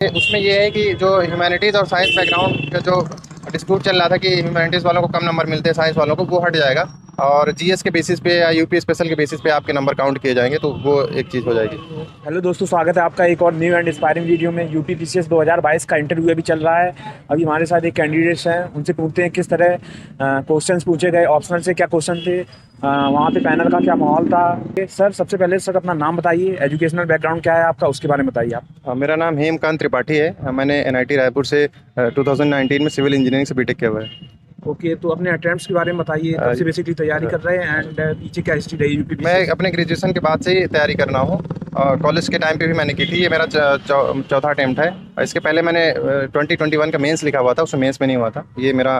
उसमें ये है कि जो ह्यूमैनिटीज़ और साइंस बैकग्राउंड का जो डिस्प्यूट चल रहा था कि ह्यूमैनिटीज़ वालों को कम नंबर मिलते हैं, साइंस वालों को, वो हट जाएगा और जीएस के बेसिस पे या यूपी स्पेशल के बेसिस पे आपके नंबर काउंट किए जाएंगे, तो वो एक चीज़ हो जाएगी। हेलो दोस्तों, स्वागत है आपका एक और न्यू एंड इंस्पायरिंग वीडियो में। यूपी पीसीएस 2022 का इंटरव्यू अभी चल रहा है। अभी हमारे साथ एक कैंडिडेट्स हैं, उनसे पूछते हैं किस तरह क्वेश्चंस पूछे गए, ऑप्शनल से क्या क्वेश्चन थे, वहाँ पे पैनल का क्या माहौल था। सर, सबसे पहले सर अपना नाम बताइए, एजुकेशनल बैकग्राउंड क्या है आपका, उसके बारे में बताइए आप। मेरा नाम हेमकांत त्रिपाठी है। मैंने एनआईटी रायपुर से 2019 में सिविल इंजीनियरिंग से बीटेक किया हुआ है। ओके, तो अपने अटेम्प्ट्स के बारे में बताइए, कब से बेसिकली तैयारी कर रहे हैं एंड पीछे क्या हिस्ट्री रही यूपी मैं पीसीएस। अपने ग्रेजुएशन के बाद से ही तैयारी कर रहा हूँ। कॉलेज के टाइम पे भी मैंने की थी। ये मेरा चौथा अटेम्प्ट है। इसके पहले मैंने 2021 का मेंस लिखा हुआ था, उसमें मेंस में नहीं हुआ था। ये मेरा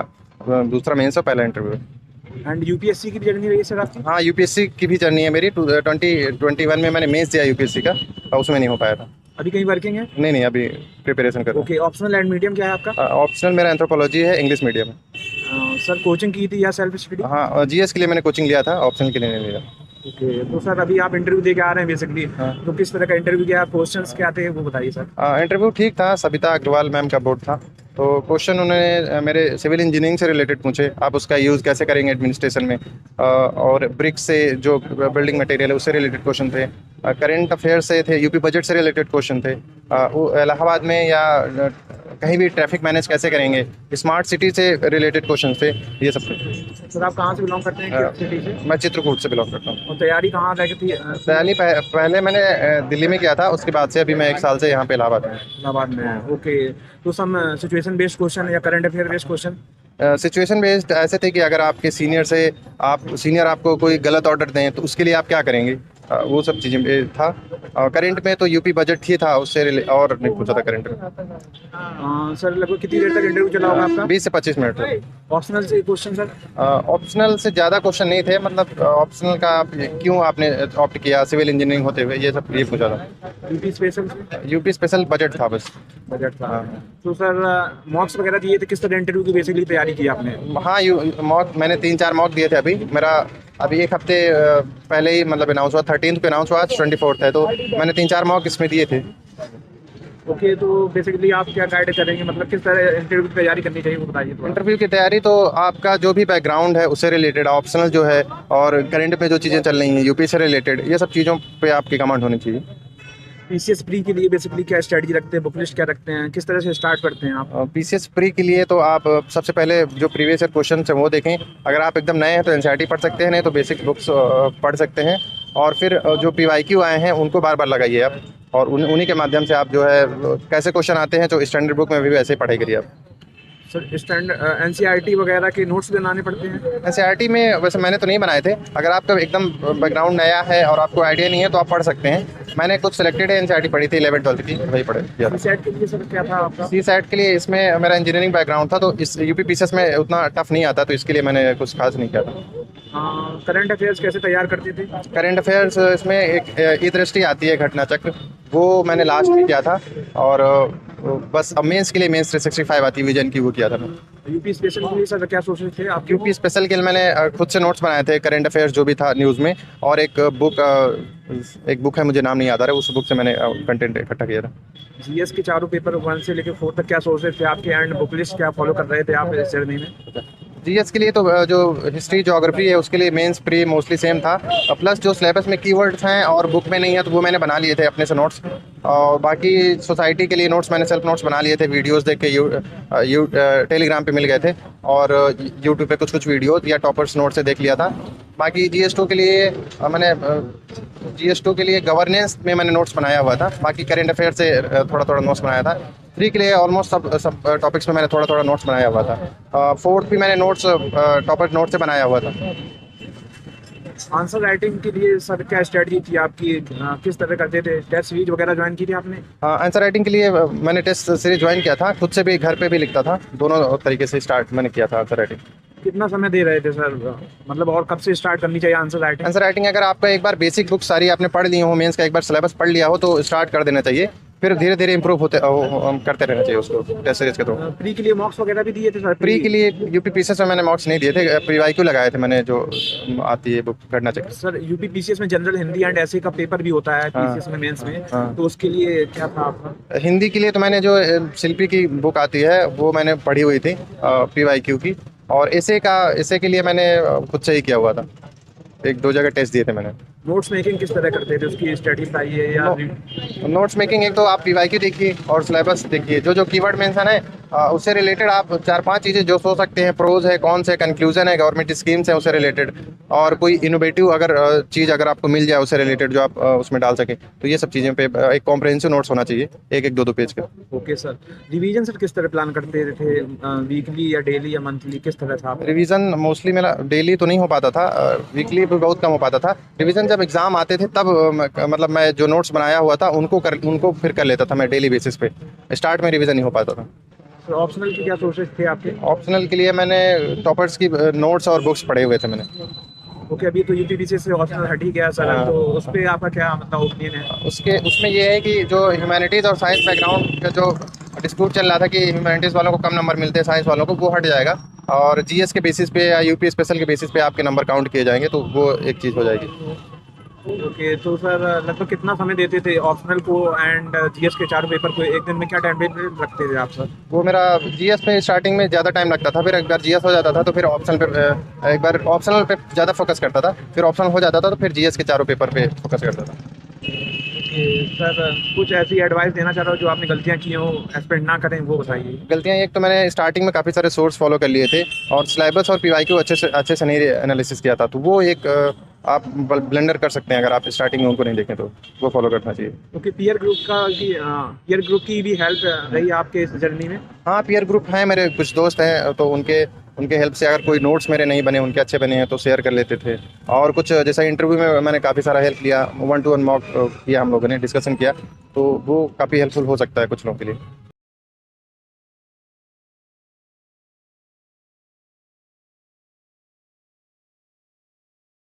दूसरा मेंस और पहला इंटरव्यू है। एंड यूपीएससी की भी जर्नी रही है सर आपकी। हाँ, यूपीएससी की भी जर्नी है मेरी। 2021 में मैंने मेंस दिया यूपीएससी का, और उसमें नहीं हो पाया था। अभी कहीं वर्किंग है। नहीं, अभी प्रिपरेशन कर रहा ओके, ऑप्शनल एंड मीडियम क्या है आपका। हूँ। ऑप्शनल मेरा एंथ्रोपोलॉजी है, इंग्लिश मीडियम है। सर, कोचिंग की थी या सेल्फ स्टडी। हाँ, जीएस के लिए मैंने कोचिंग लिया था, ऑप्शनल के लिए नहीं लिया। ओके, तो सर अभी आप इंटरव्यू दे के आ रहे हैं बेसिकली। हाँ। तो किस तरह का इंटरव्यू किया, क्वेश्चंस क्या थे वो बताइए सर। इंटरव्यू ठीक था। सबिता अग्रवाल मैम का बोर्ड था। तो क्वेश्चन उन्होंने मेरे सिविल इंजीनियरिंग से रिलेटेड पूछे। आप उसका यूज़ कैसे करेंगे एडमिनिस्ट्रेशन में, और ब्रिक्स से जो बिल्डिंग मटेरियल है उससे रिलेटेड क्वेश्चन थे। करंट अफेयर से थे, यूपी बजट से रिलेटेड क्वेश्चन थे। वो इलाहाबाद में या कहीं भी ट्रैफिक मैनेज कैसे करेंगे, स्मार्ट सिटी से रिलेटेड क्वेश्चन थे, ये सब थे। सर, आप कहाँ से बिलोंग करते हैं, किस सिटी से। मैं चित्रकूट से बिलोंग करता हूँ। और तैयारी कहाँ रह थी। पहले पहले मैंने दिल्ली में किया था, उसके बाद से अभी मैं 1 साल से यहाँ पे इलाहाबाद में। इलाहाबाद में है। ओके, तो सम सिचुएशन बेस्ड क्वेश्चन या current affair based question. Situation based ऐसे थे कि अगर आपके सीनियर आपको कोई गलत ऑर्डर दें तो उसके लिए आप क्या करेंगे, वो सब चीज़ें पे था। करंट में तो यूपी बजट ही था, उससे और नहीं पूछा था करंट में। सर, लगभग कितनी देर तक इंटरव्यू चला होगा आपका। 20 से 25 मिनट। ऑप्शनल से क्वेश्चन सर। ऑप्शनल से ज़्यादा क्वेश्चन नहीं थे, मतलब ऑप्शनल का क्यों आपने ऑप्ट किया सिविल इंजीनियरिंग होते हुए, ये सब ये पूछा था। यूपी स्पेशल से। यूपी स्पेशल बजट था बस। बजट था। हाँ। तो सर, मॉक्स वगैरह दिए थे, किस तरह इंटरव्यू की बेसिकली तैयारी की आपने। हाँ, मॉक मैंने 3-4 मॉक दिए थे। मेरा अभी 1 हफ्ते पहले ही मतलब अनाउंस हुआ, 13 को अनाउंस हुआ, आज 24 है, तो मैंने 3-4 मॉक इसमें दिए थे। ओके, तो बेसिकली आप क्या गाइड करेंगे, मतलब किस तरह इंटरव्यू की तैयारी करनी चाहिए वो बताइए थोड़ा। इंटरव्यू की तैयारी तो आपका जो भी बैकग्राउंड है उससे रिलेटेड, ऑप्शनल जो है और करंट में जो चीज़ें चल रही हैं यूपी से रिलेटेड, ये सब चीज़ों पे आपकी कमांड होनी चाहिए। पीसीएस प्री के लिए बेसिकली क्या स्ट्रेटजी रखते हैं, बुक लिस्ट क्या रखते हैं, किस तरह से स्टार्ट करते हैं आप। पीसीएस प्री के लिए तो आप सबसे पहले जो प्रीवियस ईयर क्वेश्चन है वो देखें। अगर आप एकदम नए हैं तो एनसीईआरटी पढ़ सकते हैं, नहीं तो बेसिक बुक्स पढ़ सकते हैं। और फिर जो पीवाईक्यू आए हैं उनको बार बार लगाइए आप, और उन्हीं के माध्यम से आप जो है कैसे क्वेश्चन आते हैं जो स्टैंडर्ड बुक में भी वैसे ही पढ़ाई करिए आप। सर, स्टैंडर्ड एनसीईआरटी वगैरह के नोट्स बनाने पड़ते हैं। एनसीईआरटी में वैसे मैंने तो नहीं बनाए थे। अगर आपका एकदम बैकग्राउंड नया है और आपको आइडिया नहीं है तो आप पढ़ सकते हैं। मैंने कुछ सिलेक्टेड एनसीईआरटी पढ़ी थी 11th-12th की, वही पढ़े। सीसेट के लिए सर क्या था आपका। सी सेट के लिए इसमें मेरा इंजीनियरिंग बैकग्राउंड था, तो इस यूपी पीसीएस में उतना टफ नहीं आता, तो इसके लिए मैंने कुछ खास नहीं किया था। करंट अफेयर्स कैसे तैयार करते थे। करंट अफेयर्स इसमें एक ई दृष्टि आती है, घटना चक्र, वो मैंने लास्ट में किया था। और बस अब मेंस के लिए मेंस 365 आती है विजन की, वो किया था मैं। यूपी स्पेशल के लिए सर क्या सोच रहे थे आप। यूपी स्पेशल के लिए मैंने खुद से नोट्स बनाए थे, करंट अफेयर्स जो भी था न्यूज़ में, और एक बुक है, मुझे नाम नहीं याद आ रहा है, उस बुक से मैंने कंटेंट इकट्ठा किया था। जीएस के चारों पेपर 1 से लेकर 4 तक क्या सोच रहे थे आपके, एंड बुक लिस्ट क्या फॉलो कर रहे थे आप इस जर्नी में। जीएस के लिए तो जो हिस्ट्री ज्योग्राफी है उसके लिए मेंस प्री मोस्टली सेम था, प्लस जो सिलेबस में कीवर्ड्स हैं और बुक में नहीं है तो वो मैंने बना लिए थे अपने से नोट्स। और बाकी सोसाइटी के लिए नोट्स मैंने सेल्फ नोट्स बना लिए थे, वीडियोस देख के टेलीग्राम पे मिल गए थे, और यूट्यूब पे कुछ वीडियोस या टॉपर्स नोट से देख लिया था। बाकी GS2 के लिए मैंने GS2 के लिए गवर्नेंस में मैंने नोट्स बनाया हुआ था। बाकी करंट अफेयर से थोड़ा थोड़ा नोट्स बनाया था। 3 के लिए ऑलमोस्ट सब टॉपिक्स में मैंने थोड़ा थोड़ा नोट्स बनाया हुआ था। 4th भी मैंने नोट्स टॉपर नोट से बनाया हुआ था। आंसर राइटिंग के लिए सर क्या स्ट्रेटजी थी आपकी, किस तरह करते थे, टेस्ट सीरीज वगैरह ज्वाइन की थी आपने। आंसर राइटिंग के लिए मैंने टेस्ट सीरीज ज्वाइन किया था, खुद से भी घर पे भी लिखता था, दोनों तरीके से स्टार्ट मैंने किया था आंसर राइटिंग। कितना समय दे रहे थे सर, मतलब और कब से स्टार्ट करनी चाहिए आंसर राइटिंग? आंसर राइटिंग अगर आपका एक बार बेसिक बुक सारी आपने पढ़ ली हो, मेंस का एक बार सिलेबस पढ़ लिया हो तो स्टार्ट कर देना चाहिए, फिर धीरे धीरे इंप्रूव होते करते रहना चाहिए उसको टेस्ट सीरीज के थ्रू। प्री के लिए मॉक्स वगैरह भी दिए थे सर? प्री के लिए यूपी पीसीएस में मैंने मार्क्स नहीं दिए थे, प्रीवाईक्यू लगाए थे मैंने, जो आती है बुक करना चाहिए। सर यूपी पीसीएस में जनरल हिंदी एंड ऐसे का पेपर भी होता है पीसीएस में, मेंस में, हाँ। तो उसके लिए क्या था आपका? हिंदी के लिए तो मैंने जो शिल्पी की बुक आती है वो मैंने पढ़ी हुई थी पीवाईक्यू की, और ऐसे के लिए मैंने खुद से ही किया हुआ था, एक दो जगह टेस्ट दिए थे मैंने। नोट्स मेकिंग किस तरह करते थे, उसकी स्टडी चाहिए या नोट्स मेकिंग एक तो आप पीवाईक्यू देखिए और सिलेबस देखिए, जो जो कीवर्ड मेंशन है उससे रिलेटेड आप 4-5 चीज़ें जो सोच सकते हैं, प्रोज है, कौन से कंक्लूजन है, गवर्नमेंट स्कीम्स है उससे रिलेटेड, और कोई इनोवेटिव अगर चीज़ अगर आपको मिल जाए उससे रिलेटेड जो आप उसमें डाल सकें, तो ये सब चीज़ें पे एक कॉम्प्रहेंसिव नोट्स होना चाहिए, एक एक दो दो पेज का। Okay sir. रिवीजन सर किस तरह प्लान करते थे, वीकली या डेली या मंथली, किस तरह था? रिवीजन मोस्टली मेरा डेली तो नहीं हो पाता था, वीकली भी बहुत कम हो पाता था। रिवीजन जब एग्ज़ाम आते थे तब मतलब मैं जो नोट्स बनाया हुआ था उनको फिर कर लेता था मैं डेली बेसिस पे, स्टार्ट में रिवीजन नहीं हो पाता था। तो ऑप्शनल की क्या सोचेस थे आपके? ऑप्शनल के लिए मैंने टॉपर्स की नोट्स और बुक्स पढ़े हुए थे मैंने। ओके, अभी तो यूपीपीसी से ऑप्शनल हट ही गया सर, हाँ। तो उस पर आपका क्या मतलब ओपिनियन है? उसमें ये है कि जो ह्यूमैनिटीज़ और साइंस बैकग्राउंड का जो डिस्प्यूट चल रहा था कि ह्यूमैनिटीज़ वालों को कम नंबर मिलते हैं, साइंस वालों को, वो हट जाएगा, और जीएस के बेसिस पे या यूपी स्पेशल के बेसिस पे आपके नंबर काउंट किए जाएंगे, तो वो एक चीज़ हो जाएगी। ओके, तो सर लगभग कितना समय देते थे ऑप्शनल को एंड जीएस के चारों पेपर को? एक दिन में क्या टाइम टेबल रखते थे आप सर? वो मेरा जीएस पे स्टार्टिंग में ज़्यादा टाइम लगता था, फिर एक बार जीएस हो जाता था तो फिर ऑप्शनल पे एक बार ऑप्शनल पे ज़्यादा फोकस करता था, फिर ऑप्शनल हो जाता था तो फिर जीएस के चारों पेपर पे फोकस करता था। सर कुछ ऐसी एडवाइस देना चाह रहा हूँ जो आपने गलतियाँ की हो, एक्सपेक्ट ना करें, वो बताइए। गलतियाँ एक तो मैंने स्टार्टिंग में काफ़ी सारे सोर्स फॉलो कर लिए थे, और सिलेबस और पीवाईक्यू अच्छे से नहीं एनालिसिस किया था, तो वो एक आप ब्लेंडर कर सकते हैं, अगर आप स्टार्टिंग में उनको नहीं देखें तो वो फॉलो करना चाहिए। ओके, पीयर ग्रुप की भी हेल्प रही आपके इस जर्नी में? हाँ, पीयर ग्रुप हैं, मेरे कुछ दोस्त हैं, तो उनके हेल्प से अगर कोई नोट्स मेरे नहीं बने, उनके अच्छे बने हैं तो शेयर कर लेते थे, और कुछ जैसा इंटरव्यू में मैंने काफ़ी सारा हेल्प लिया, 1-to-1 मॉक किया, हम लोगों ने डिस्कशन किया, तो वो काफ़ी हेल्पफुल हो सकता है कुछ लोगों के लिए।